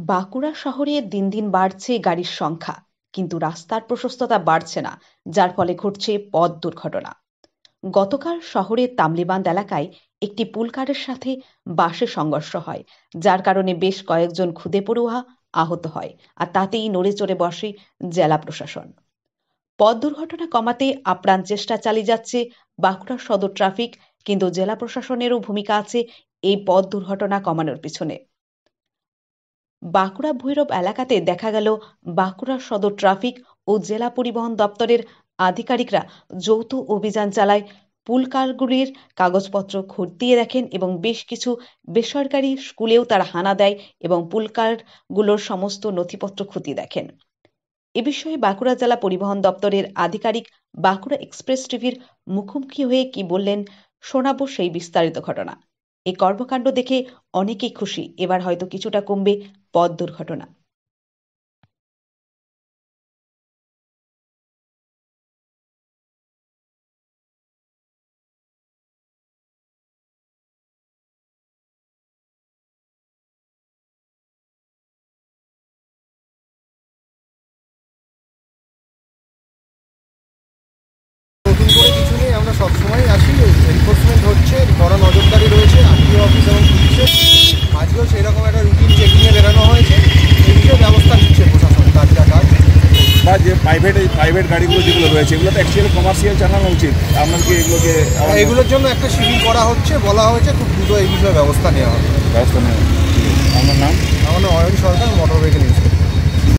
বাঁকুড়া শহরে দিন দিন বাড়ছে গাড়ির সংখ্যা, কিন্তু রাস্তার প্রশস্ততা বাড়ছে না, যার ফলে ঘটছে পথ দুর্ঘটনা। গতকাল শহরের তামলিবান্দ এলাকায় একটি পুলকারের সাথে বাসের সংঘর্ষ হয়, যার কারণে বেশ কয়েকজন খুদে পড়ুয়া আহত হয়, আর তাতেই নড়ে চড়ে বসে জেলা প্রশাসন। পথ দুর্ঘটনা কমাতে আপ্রাণ চেষ্টা চালিয়ে যাচ্ছে বাঁকুড়া সদর ট্রাফিক, কিন্তু জেলা প্রশাসনেরও ভূমিকা আছে এই পথ দুর্ঘটনা কমানোর পিছনে। বাঁকুড়া ভৈরব এলাকাতে দেখা গেল বাঁকুড়া সদর ট্রাফিক ও জেলা পরিবহন দপ্তরের আধিকারিকরা যৌথ অভিযান চালায়। পুলকারগুলির কাগজপত্র খতিয়ে দেখেন এবং বেশ কিছু বেসরকারি স্কুলেও তারা হানা দেয় এবং পুলকারগুলোর সমস্ত নথিপত্র খতিয়ে দেখেন। এ বিষয়ে বাঁকুড়া জেলা পরিবহন দপ্তরের আধিকারিক বাঁকুড়া এক্সপ্রেস টিভির মুখোমুখি হয়ে কি বললেন, শোনাবো সেই বিস্তারিত ঘটনা। এই কর্মকাণ্ড দেখে অনেকেই খুশি, এবার হয়তো কিছুটা কমবে পথ দুর্ঘটনা। নতুন করে কিছু নেই, আমরা সবসময় আসি। এনফোর্সমেন্ট হচ্ছে, কড়া নজরদারি রয়েছে আরটিও অফিস এবং পুলিশের। আজকেও সেই রকম একটা রুটিন চেকিংয়ে বেরানো হয়েছে। এই বিষয়ে ব্যবস্থা নিচ্ছে প্রশাসন, কাজ যা কাজ। বা যে প্রাইভেট গাড়িগুলো যেগুলো রয়েছে এগুলো তো অ্যাকচুয়ালি কমার্শিয়াল চালানো উচিত। আপনার কি এগুলোকে এগুলোর জন্য একটা শিবির করা হচ্ছে, বলা হয়েছে খুব দ্রুত এই বিষয়ে ব্যবস্থা নেওয়া হবে। ব্যবস্থা নেওয়া? আপনার নাম? আমার নাম অয়ন সরকার, মোটর ভেহিকেল ইন্সপেক্টর।